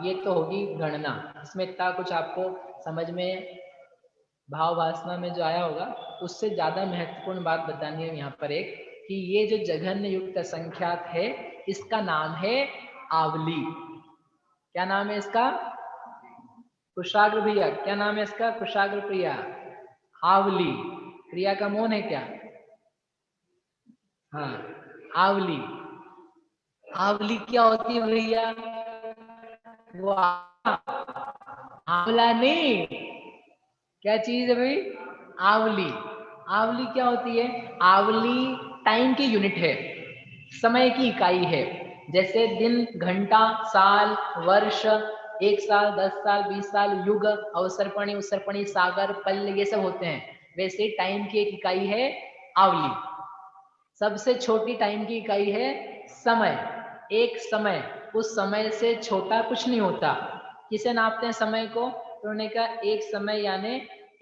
ये तो होगी गणना। इसमें इतना कुछ आपको समझ में भाव वासना में जो आया होगा, उससे ज्यादा महत्वपूर्ण बात बतानी है यहाँ पर एक, कि ये जो जघन्य युक्त असंख्यात है, इसका नाम है आवली। क्या नाम है इसका? कुशाग्र भैया, क्या नाम है इसका? कुशाग्र प्रिया, आवली। प्रिया का मौन है क्या? हाँ, आवली। आवली क्या होती है भैया? वो आंवला नहीं, क्या चीज है भाई? आवली। आवली क्या होती है? आवली टाइम की यूनिट है, समय की इकाई है। जैसे दिन, घंटा, साल, वर्ष, 1 साल, 10 साल, 20 साल, युग, अवसर्पणी, उत्सर्पणी, सागर, पल, ये सब होते हैं। वैसे टाइम की एक इकाई है आवली। सबसे छोटी टाइम की इकाई है समय। एक समय, उस समय से छोटा कुछ नहीं होता। किसे नापते हैं समय को? तो उन्होंने कहा एक समय यानी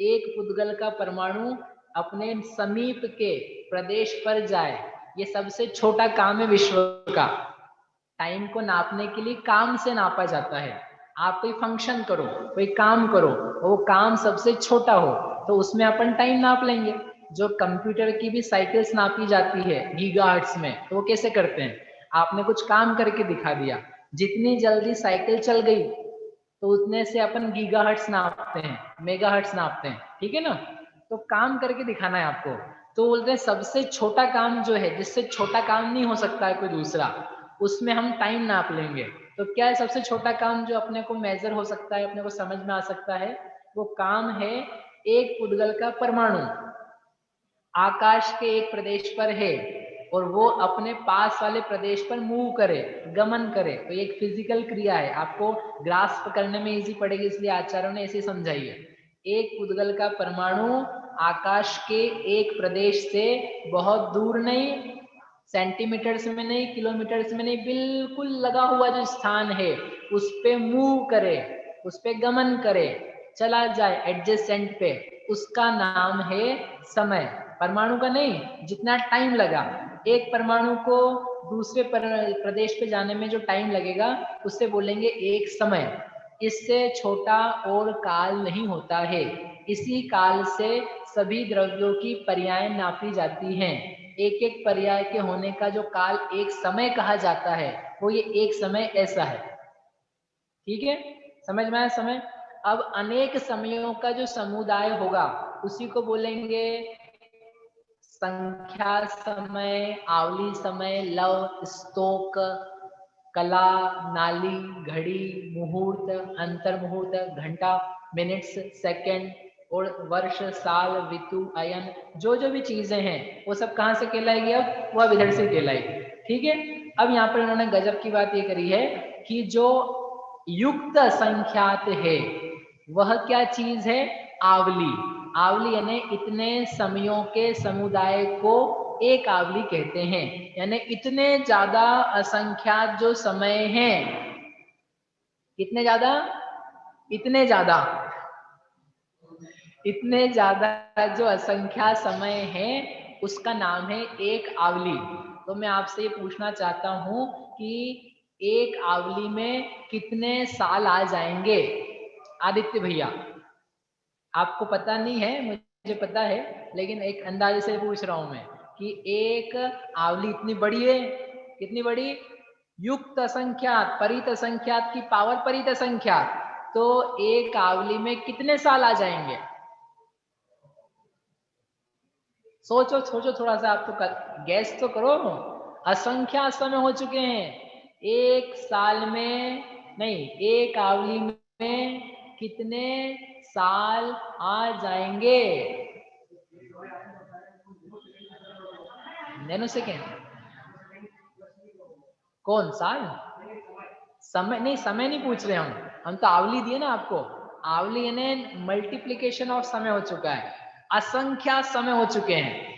एक पुद्गल का परमाणु अपने समीप के प्रदेश पर जाए, ये सबसे छोटा काम है विश्व का। टाइम को नापने के लिए काम से नापा जाता है। आप कोई फंक्शन करो, कोई काम करो, वो काम सबसे छोटा हो तो उसमें अपन टाइम नाप लेंगे। जो कंप्यूटर की भी साइकिल्स नापी जाती है गीगाहर्ट्ज में, तो वो कैसे करते हैं? आपने कुछ काम करके दिखा दिया, जितनी जल्दी साइकिल चल गई तो उतने से अपन गीगाहर्ट्ज नापते हैं, मेगाहर्ट्ज नापते हैं, ठीक है ना? तो काम करके दिखाना है आपको। तो बोलते हैं सबसे छोटा काम जो है, जिससे छोटा काम नहीं हो सकता है कोई दूसरा, उसमें हम टाइम नाप लेंगे। तो क्या है सबसे छोटा काम जो अपने को मेजर हो सकता है, अपने को समझ में आ सकता है? वो काम है एक पुद्गल का परमाणु आकाश के एक प्रदेश पर है और वो अपने पास वाले प्रदेश पर मूव करे, गमन करे। तो ये एक फिजिकल क्रिया है, आपको ग्रास्प करने में इजी पड़ेगी, इसलिए आचार्यों ने ऐसे समझाई है। एक पुद्गल का परमाणु आकाश के एक प्रदेश से बहुत दूर नहीं, सेंटीमीटर्स में नहीं, किलोमीटर्स में नहीं, बिल्कुल लगा हुआ जो स्थान है उस पे मूव करे, उस पे गमन करे, चला जाए एडजेसेंट पे, उसका नाम है समय। परमाणु का नहीं, जितना टाइम लगा एक परमाणु को दूसरे प्रदेश पे जाने में, जो टाइम लगेगा उससे बोलेंगे एक समय। इससे छोटा और काल नहीं होता है। इसी काल से सभी द्रव्यों की पर्याय नापी जाती हैं। एक एक पर्याय के होने का जो काल एक समय कहा जाता है, वो ये एक समय ऐसा है। ठीक है, समझ में आया समय? अब अनेक समयों का जो समुदाय होगा उसी को बोलेंगे संख्या समय, आवली समय, लव, स्तोक, कला, नाली, घड़ी, मुहूर्त, अंतर मुहूर्त, घंटा, मिनट्स, सेकंड और वर्ष, साल, ऋतु, अयन, जो जो भी चीजें हैं वो सब कहाँ से कहलाएगी? अब वह इधर से कहलाएगी। ठीक है, अब यहाँ पर इन्होंने गजब की बात ये करी है कि जो युक्त संख्यात है वह क्या चीज है? आवली। आवली यानी इतने समयों के समुदाय को एक आवली कहते हैं। यानी इतने ज्यादा असंख्यात जो समय हैं, कितने ज्यादा? इतने ज्यादा, इतने ज्यादा जो असंख्या समय है उसका नाम है एक आवली। तो मैं आपसे ये पूछना चाहता हूं कि एक आवली में कितने साल आ जाएंगे? आदित्य भैया, आपको पता नहीं है, मुझे पता है, लेकिन एक अंदाजे से पूछ रहा हूं मैं कि एक आवली इतनी बड़ी है, कितनी बड़ी? युक्त असंख्यात, परित असंख्यात की पावर परित असंख्यात, तो एक आवली में कितने साल आ जाएंगे? सोचो सोचो थोड़ा सा, आप तो गैस तो करो। असंख्या समय हो चुके हैं, एक साल में नहीं, एक आवली में कितने साल आ जाएंगे? Nano second? कौन साल? समय नहीं, समय नहीं पूछ रहे हम तो आवली दिए ना आपको। आवली यानी मल्टीप्लीकेशन ऑफ समय हो चुका है, असंख्या समय हो चुके हैं,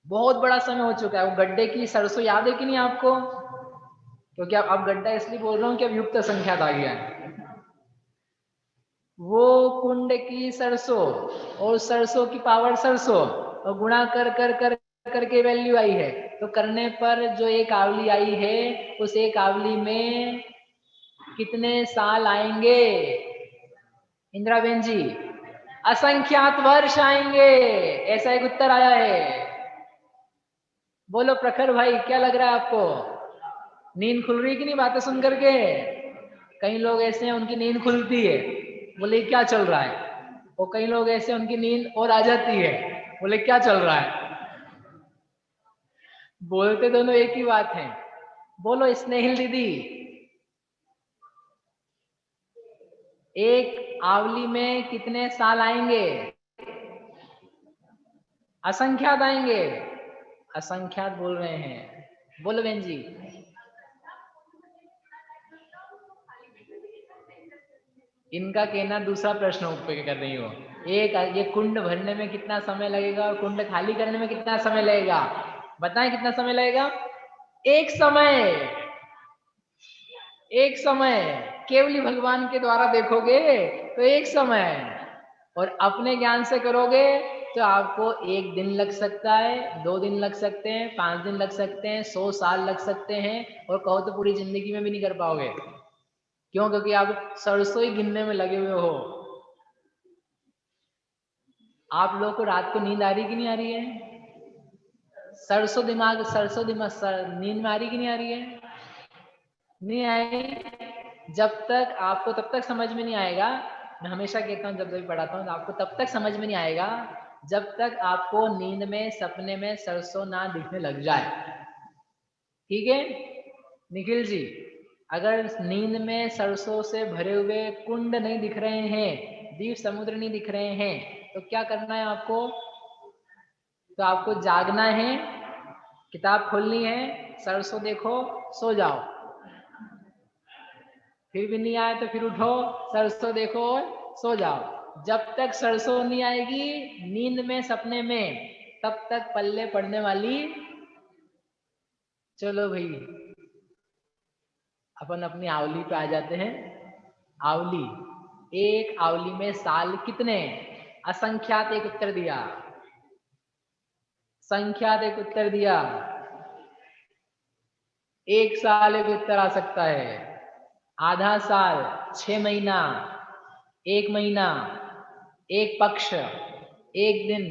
बहुत बड़ा समय हो चुका है। वो गड्ढे की सरसों याद है कि नहीं आपको? क्योंकि अब गड्ढा इसलिए बोल रहा हूँ कि अब युक्त संख्या आ गया है। वो कुंड की सरसों और सरसों की पावर सरसों और गुणा कर कर कर करके वैल्यू आई है, तो करने पर जो एक आवली आई है, उस एक आवली में कितने साल आएंगे? इंदिरा बेन जी, असंख्यात वर्ष आएंगे, ऐसा एक उत्तर आया है। बोलो प्रखर भाई, क्या लग रहा है आपको? नींद खुल रही कि नहीं बातें सुन करके? कई लोग ऐसे हैं उनकी नींद खुलती है, बोले क्या चल रहा है। और कई लोग ऐसे उनकी नींद और आ जाती है, बोले क्या चल रहा है। बोलते दोनों एक ही बात है। बोलो स्नेहिल दीदी, एक आवली में कितने साल आएंगे? असंख्यात आएंगे, असंख्यात बोल रहे हैं। बोलो बहन जी। इनका कहना दूसरा प्रश्न ऊपर कर रही हो। एक ये कुंड भरने में कितना समय लगेगा और कुंड खाली करने में कितना समय लगेगा? बताएं कितना समय लगेगा? एक समय, एक समय केवली भगवान के द्वारा देखोगे तो एक समय, और अपने ज्ञान से करोगे तो आपको एक दिन लग सकता है, 2 दिन लग सकते हैं, 5 दिन लग सकते हैं, 100 साल लग सकते हैं, और कहो तो पूरी जिंदगी में भी नहीं कर पाओगे। क्यों? क्योंकि आप सरसों ही गिनने में लगे हुए हो। आप लोगों को रात को नींद आ रही कि नहीं आ रही है? सरसों दिमाग नींद में आ रही कि नहीं आ रही है? नहीं आई। जब तक आपको तब तक समझ में नहीं आएगा, मैं हमेशा कहता हूँ जब भी पढ़ाता हूँ, तो आपको तब तक समझ में नहीं आएगा जब तक आपको नींद में सपने में सरसों ना दिखने लग जाए। ठीक है निखिल जी, अगर नींद में सरसों से भरे हुए कुंड नहीं दिख रहे हैं, द्वीप समुद्र नहीं दिख रहे हैं, तो क्या करना है आपको? तो आपको जागना है, किताब खोलनी है, सरसों देखो, सो जाओ। फिर भी नहीं आए तो फिर उठो, सरसों देखो और सो जाओ। जब तक सरसों नहीं आएगी नींद में सपने में, तब तक पल्ले पड़ने वाली। चलो भाई अपन अपनी आवली पे आ जाते हैं। आवली, एक आवली में साल कितने? असंख्यात एक उत्तर दिया, संख्यात एक उत्तर दिया। एक साल एक उत्तर आ सकता है, आधा साल, 6 महीना, 1 महीना, एक पक्ष, एक दिन,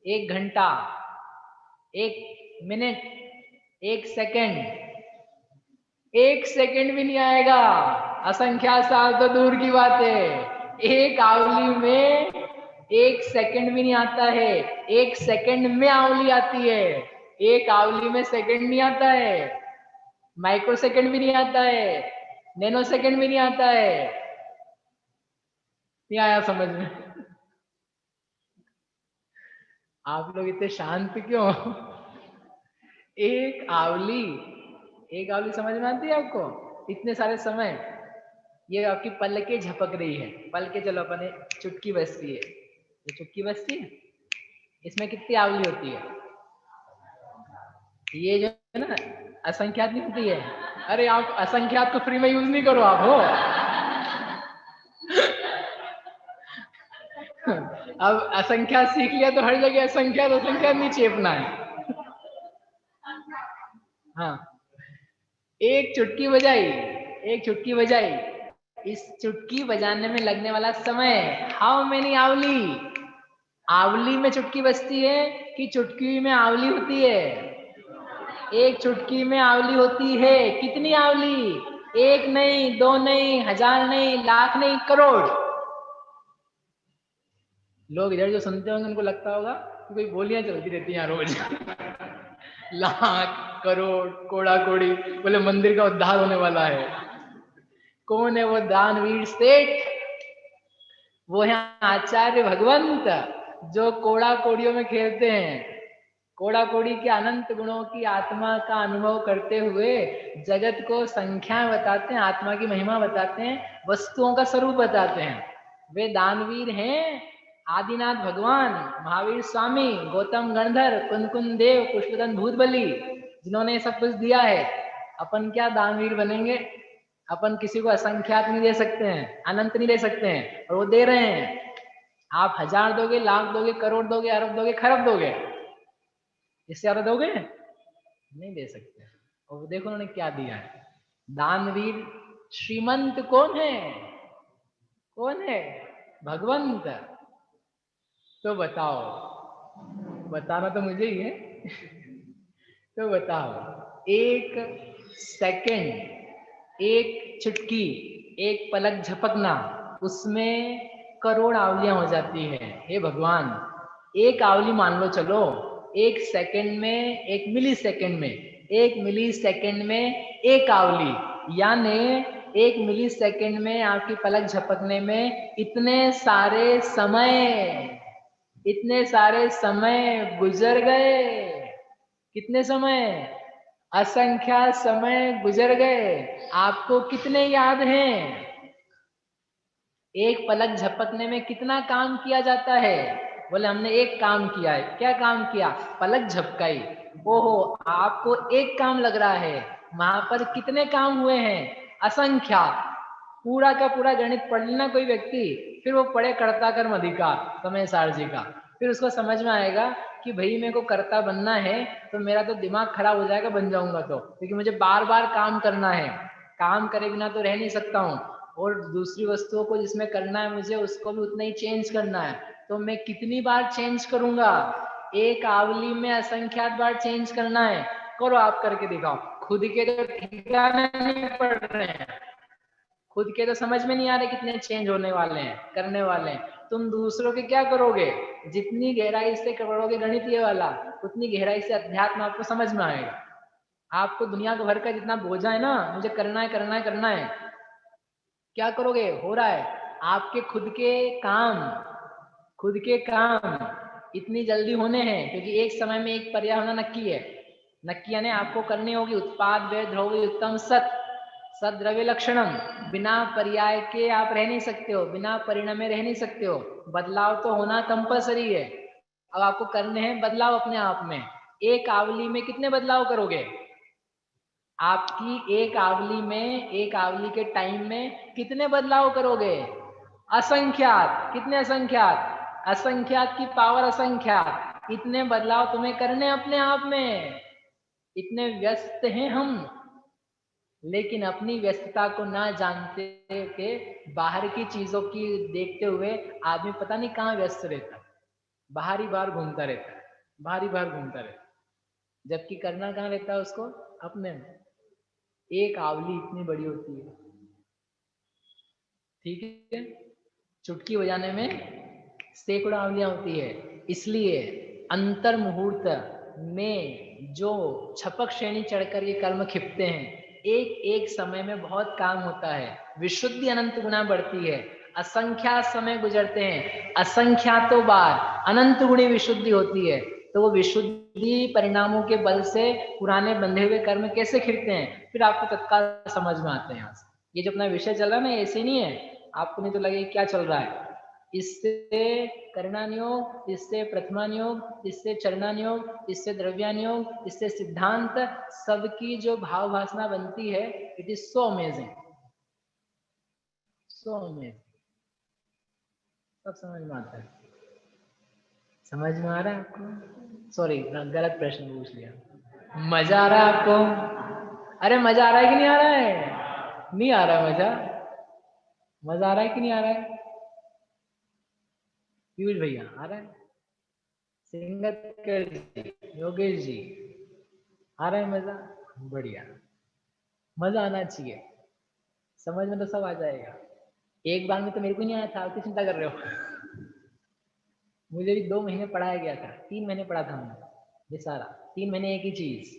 1 घंटा, 1 मिनट, 1 सेकंड। 1 सेकंड भी नहीं आएगा। असंख्यात साल तो दूर की बात है, एक आवली में 1 सेकंड भी नहीं आता है। 1 सेकंड में आवली आती है, एक आवली में सेकंड नहीं आता है, माइक्रो सेकंड भी नहीं आता है, नैनो सेकंड भी नहीं आता है। नहीं आया समझ में? आप लोग इतने शांत क्यों? एक आवली, एक आवली समझ में आती है आपको? इतने सारे समय, ये आपकी पलकें झपक रही है, पलकें चलो अपने चुटकी बजती है, ये चुटकी बजती है, इसमें कितनी आवली होती है? ये जो है ना असंख्यात नहीं होती है। अरे आप असंख्यात को फ्री में यूज नहीं करो आप हो। अब असंख्यात सीख लिया तो हर जगह असंख्यात असंख्यात नहीं चेपना है। हाँ, एक चुटकी बजाई, एक चुटकी बजाई, इस चुटकी बजाने में लगने वाला समय, हाउ मेनी आवली? आवली में चुटकी बजती है कि चुटकी में आवली होती है? एक चुटकी में आवली होती है। कितनी आवली? 1 नहीं, 2 नहीं, 1000 नहीं, लाख नहीं, करोड़। लोग इधर जो सुनते होंगे उनको लगता होगा कि कोई बोलियां चलती रहती हैं यहाँ रोज। लाख, करोड़, कोड़ा कोड़ी, बोले मंदिर का उद्धार होने वाला है। कौन है वो दानवीर सेठ? वो है आचार्य भगवंत, जो कोड़ा कोड़ियों में खेलते हैं। कोड़ा कोड़ी के अनंत गुणों की आत्मा का अनुभव करते हुए जगत को संख्या बताते हैं, आत्मा की महिमा बताते हैं, वस्तुओं का स्वरूप बताते हैं। वे दानवीर हैं आदिनाथ भगवान, महावीर स्वामी, गौतम गणधर, कुंदकुंद देव, पुष्पदन भूतबली, जिन्होंने सब कुछ दिया है। अपन क्या दानवीर बनेंगे? अपन किसी को असंख्यात नहीं दे सकते हैं, अनंत नहीं दे सकते हैं, और वो दे रहे हैं। आप 1000 दोगे, लाख दोगे, करोड़ दोगे, अरब दोगे, खरब दोगे, इससे ज्यादा दोगे? नहीं दे सकते। और देखो उन्होंने क्या दिया है। दानवीर श्रीमंत कौन है? कौन है? भगवंत। तो बताओ, बताना तो मुझे ही है। तो बताओ, एक सेकंड, एक चुटकी, एक पलक झपकना, उसमें करोड़ आवलियां हो जाती है। हे भगवान, एक आवली मान लो, चलो एक सेकंड में, एक मिली सेकंड में, एक मिली सेकंड में एक आवली, यानी एक मिली सेकंड में आपकी पलक झपकने में इतने सारे समय गुजर गए। कितने समय? असंख्यात समय गुजर गए। आपको कितने याद हैं? एक पलक झपकने में कितना काम किया जाता है? बोले हमने एक काम किया है। क्या काम किया? पलक झपकाई। ओहो, आपको एक काम लग रहा है, वहां पर कितने काम हुए हैं? असंख्यात। पूरा का पूरा गणित पढ़ लेना कोई व्यक्ति, फिर वो पढ़े कर्ता कर्म अधिकार समय सारजी का, फिर उसको समझ में आएगा कि भाई मेरे को कर्ता बनना है तो मेरा तो दिमाग खराब हो जाएगा बन जाऊंगा तो, क्योंकि मुझे बार बार काम करना है। काम करे बिना तो रह नहीं सकता हूँ, और दूसरी वस्तुओं को जिसमें करना है मुझे, उसको भी उतना ही चेंज करना है। तो मैं कितनी बार चेंज करूंगा? एक आवली में असंख्यात बार चेंज करना है। करो, आप करके दिखाओ। खुद के तो ठिकाने नहीं पड़ रहे हैं, खुद के तो समझ में नहीं आ रहे कितने चेंज होने वाले हैं, करने वाले हैं। तुम दूसरों के क्या करोगे? जितनी गहराई से करोगे गणित ये वाला, उतनी गहराई से अध्यात्म आपको समझ में आएगा। आपको दुनिया भर का जितना बोझा है ना, मुझे करना है करना है करना है, क्या करोगे? हो रहा है। आपके खुद के काम इतनी जल्दी होने हैं, क्योंकि एक समय में एक पर्याय होना नक्की है। नक्की यानी आपको करनी होगी उत्पाद वे द्रव्य उत्तम सत, सद्रव्य लक्षणम। बिना पर्याय के आप रह नहीं सकते हो, बिना परिणामे रह नहीं सकते हो। बदलाव तो होना कंपलसरी है। अब आपको करने हैं बदलाव अपने आप में। एक आवली में कितने बदलाव करोगे? आपकी एक आवली में, एक आवली के टाइम में कितने बदलाव करोगे? असंख्यात। कितने असंख्यात? असंख्यात की पावर असंख्यात। इतने बदलाव तुम्हें करने अपने आप में। इतने व्यस्त हैं हम, लेकिन अपनी व्यस्तता को ना जानते के बाहर की चीजों की देखते हुए आदमी पता नहीं कहाँ व्यस्त रहता है, बाहर ही बाहर घूमता रहता है, बाहर ही बाहर घूमता रहता है, जबकि करना कहाँ रहता है उसको? अपने में। एक आवली इतनी बड़ी होती है, ठीक है? चुटकी बजाने में सैकड़ों आवलियां होती है। इसलिए अंतर मुहूर्त में जो छपक श्रेणी चढ़कर ये कर्म खिपते हैं, एक एक समय में बहुत काम होता है। विशुद्धि अनंत गुना बढ़ती है। असंख्यात समय गुजरते हैं, असंख्यातों बार अनंत गुणी विशुद्धि होती है। तो वो विशुद्धि परिणामों के बल से पुराने बंधे हुए कर्म कैसे खिलते हैं, फिर आपको तत्काल समझ में आते हैं। यहाँ से ये जो अपना विषय चल रहा है ना, ऐसे नहीं है, आपको नहीं तो लगे क्या चल रहा है। इससे करणानियोग, इससे प्रथमानियोग, इससे चरणानियोग, इससे द्रव्यानियोग, इससे सिद्धांत, सबकी जो भाव भासना बनती है, it is so amazing, so amazing. सब समझ में आता है। समझ में आ रहा है आपको? सॉरी, गलत प्रश्न पूछ लिया। मजा आ रहा है आपको? अरे मजा आ रहा है कि नहीं आ रहा है? नहीं आ रहा है मजा? मजा आ रहा है कि नहीं आ रहा है? पीयूष भैया आ रहा है? सिंगतकर जी, योगेश जी, आ रहा है मजा? बढ़िया, मजा आना चाहिए। समझ में तो सब आ जाएगा। एक बार में तो मेरे को नहीं आया था, आप क्यों चिंता कर रहे हो? मुझे भी 2 महीने पढ़ाया गया था, 3 महीने पढ़ा था हमने ये सारा। 3 महीने एक ही चीज,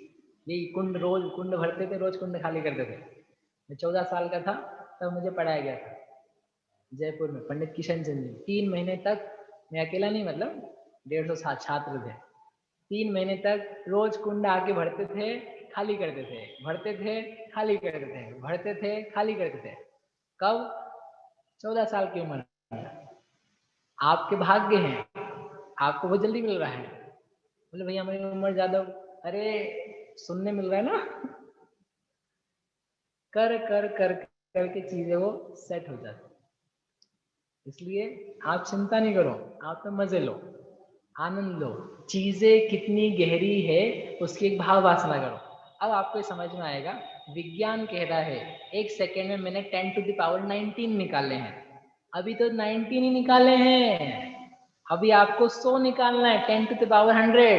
यही कुंड, रोज कुंड भरते थे, रोज कुंड खाली करते थे। मैं 14 साल का था तब मुझे पढ़ाया गया था जयपुर में, पंडित किशन चंद जी। 3 महीने तक, मैं अकेला नहीं, मतलब 150 छात्र थे। 3 महीने तक रोज कुंड आके भरते थे, खाली करते थे, भरते थे, खाली करते थे, भरते थे, खाली करते थे। कब? 14 साल की उम्र में। आपके भाग्य हैं, आपको बहुत जल्दी मिल रहा है। बोले भैया मेरी उम्र ज्यादा, अरे सुनने मिल रहा है ना। कर कर कर करके चीजें वो सेट हो जाती। इसलिए आप चिंता नहीं करो, आप तो मजे लो, आनंद लो। चीजें कितनी गहरी है उसकी एक भाव वासना करो। अब आपको समझ में आएगा विज्ञान कह रहा है 1 सेकेंड में मैंने 10 टू द पावर 19 निकाले हैं। अभी तो 19 ही निकाले हैं, अभी आपको 100 निकालना है। 10 to the power 100,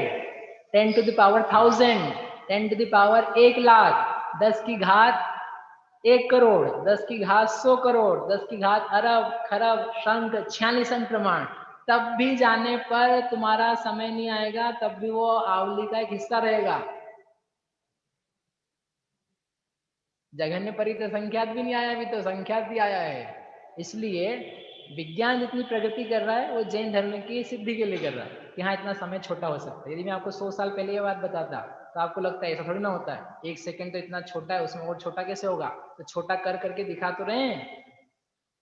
10 to the power 1000, 10 to the power 1 lakh, 10 की घात 1 करोड़, 10 की घात 100 करोड़, 10 की घात अरब खरब शंख 46 अंक प्रमाण। तब भी जाने पर तुम्हारा समय नहीं आएगा, तब भी वो आवली का एक हिस्सा रहेगा। जघन्य परित संख्यात भी नहीं आया, अभी तो संख्यात भी आया है। इसलिए विज्ञान जितनी प्रगति कर रहा है वो जैन धर्म की सिद्धि के लिए कर रहा है कि हाँ इतना समय छोटा हो सकता है। यदि मैं आपको 100 साल पहले ये बात बताता तो आपको लगता है ऐसा थोड़ी ना होता है, 1 सेकंड तो इतना छोटा है, उसमें और छोटा कैसे होगा? तो छोटा कर करके दिखा तो रहे हैं।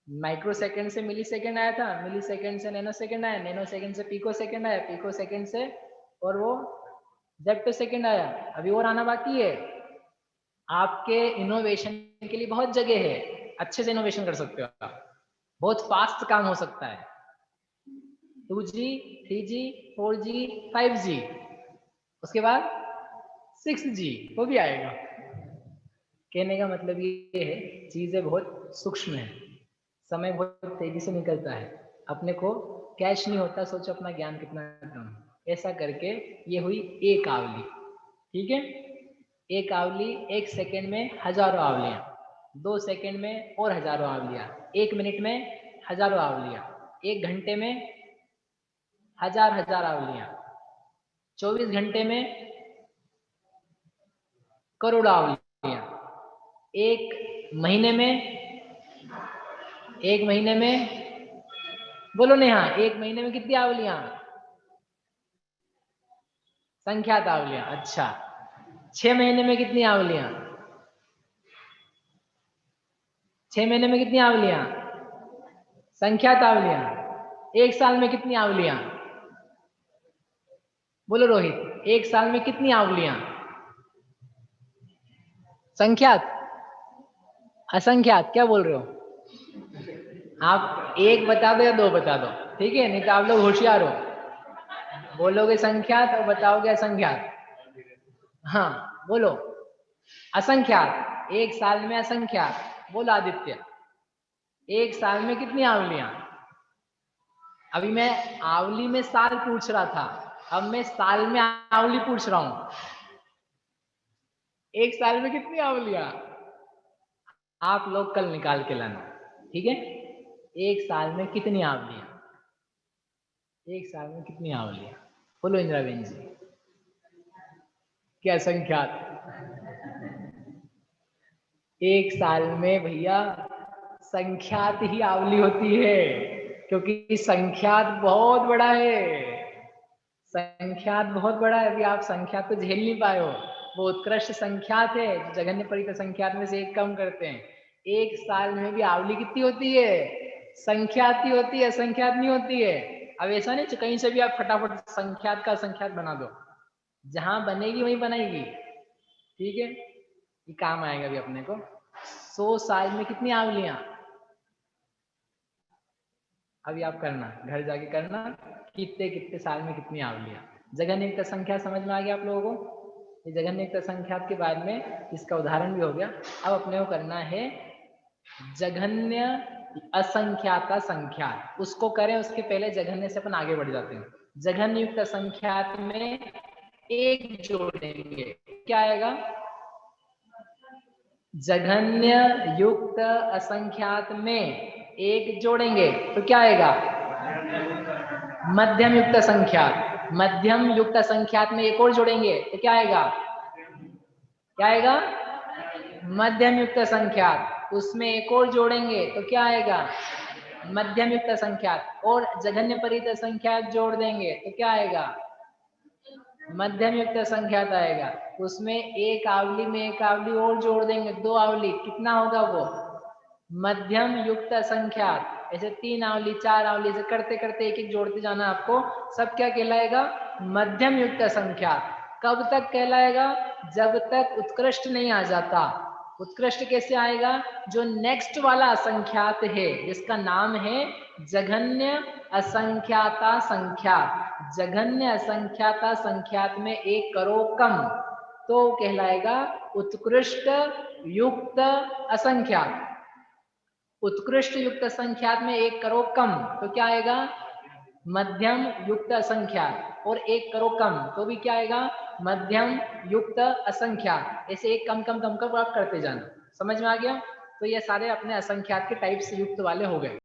माइक्रो सेकंड से मिली सेकंड आया था, मिली सेकंड से नैनो सेकंड आया, नैनो सेकंड से पिको सेकंड आया, पिको सेकंड से और वो जेप्टो सेकंड आया, अभी और आना बाकी है। आपके इनोवेशन के लिए बहुत जगह है, अच्छे से इनोवेशन कर सकते हो आप, बहुत फास्ट काम हो सकता है। 2G, 3G, 4G, 5G, उसके बाद 6G वो भी आएगा। कहने का मतलब ये है चीजें बहुत सूक्ष्म है, समय बहुत तेजी से निकलता है, अपने को कैच नहीं होता। सोचो अपना ज्ञान कितना कम। ऐसा करके ये हुई एक आवली, ठीक है। एक आवली 1 सेकेंड में हजारों आवलियां, 2 सेकेंड में और हजारों आवलियां, 1 मिनट में हजारों आवलियां, 1 घंटे में हजार हजार आवलियां, 24 घंटे में करोड़ आवलियां, एक महीने में बोलो नेहा, 1 महीने में कितनी आवलियां? संख्यात आवलियां। अच्छा, 6 महीने में कितनी आवलियां? 6 महीने में कितनी आवलियां? संख्यात आवलियां। 1 साल में कितनी आवलियां? बोलो रोहित, 1 साल में कितनी आवलियां? संख्यात, असंख्यात, क्या बोल रहे हो आप? 1 बता दो या 2 बता दो, ठीक है, नहीं तो आप लोग होशियार हो, बोलोगे संख्यात और बताओगे असंख्यात। हाँ बोलो, असंख्यात, 1 साल में असंख्यात। बोलो आदित्य, 1 साल में कितनी आवलियां? अभी मैं आवली में साल पूछ रहा था, अब मैं साल में आवली पूछ रहा हूं। 1 साल में कितनी आवलियां? आप लोग कल निकाल के लाना, ठीक है। 1 साल में कितनी आवलियां? 1 साल में कितनी आवलियां? बोलो इंदिरा बेन जी, क्या संख्यात? 1 साल में भैया संख्यात ही आवली होती है, क्योंकि संख्यात बहुत बड़ा है, संख्यात बहुत बड़ा है। अभी आप संख्यात को झेल नहीं पाए हो, वो उत्कृष्ट संख्यात है जो जघन्य परित संख्यात में से 1 कम करते हैं। 1 साल में भी आवली कितनी होती है? संख्यात ही होती है, संख्यात नहीं होती है। अब ऐसा नहीं कहीं से भी आप फटाफट संख्यात का संख्यात बना दो, जहां बनेगी वहीं बनाएगी, ठीक है। ये काम आएगा अभी अपने को। 100 साल में कितनी आवलियां? अभी आप करना, घर जाके करना, कितने कितने साल में कितनी आवलियां। जघन्य संख्या समझ में आ गया आप लोगों को? ये जघन्य संख्या के बाद में इसका उदाहरण भी हो गया। अब अपने को करना है जघन्य असंख्याता संख्यात, उसको करें उसके पहले जघन्य से अपन आगे बढ़ जाते हैं। जघन्य युक्त संख्यात में 1 जोड़ेंगे, क्या आएगा? जघन्य युक्त असंख्यात में 1 जोड़ेंगे तो क्या आएगा? मध्यम युक्त संख्यात। मध्यम युक्त संख्यात में 1 और जोड़ेंगे तो क्या आएगा? क्या आएगा? मध्यम युक्त संख्यात। उसमें 1 और जोड़ेंगे तो क्या आएगा? मध्यम युक्त संख्यात। और जघन्य परित संख्यात जोड़ देंगे तो क्या आएगा? मध्यम युक्त संख्यात आएगा। उसमें 1 आवली में 1 आवली और जोड़ देंगे, 2 आवली, कितना होगा वो? मध्यम युक्त संख्यात। ऐसे 3 आवली 4 आवली से करते करते 1 1 जोड़ते जाना आपको, सब क्या कहलाएगा? मध्यम युक्त संख्यात। कब तक कहलाएगा? जब तक उत्कृष्ट नहीं आ जाता। उत्कृष्ट कैसे आएगा? जो नेक्स्ट वाला असंख्यात है जिसका नाम है जघन्य असंख्याता संख्यात। जघन्य असंख्याता संख्यात में 1 करोड़ कम, तो कहलाएगा उत्कृष्ट युक्त असंख्यात। उत्कृष्ट युक्त असंख्यात में 1 करोड़ कम तो क्या आएगा, मध्यम युक्त असंख्यात। और 1 करोड़ कम तो भी क्या आएगा, मध्यम युक्त असंख्यात। ऐसे एक कम कम कम कम आप करते जाना। समझ में आ गया? तो ये सारे अपने असंख्यात के टाइप्स युक्त वाले हो गए।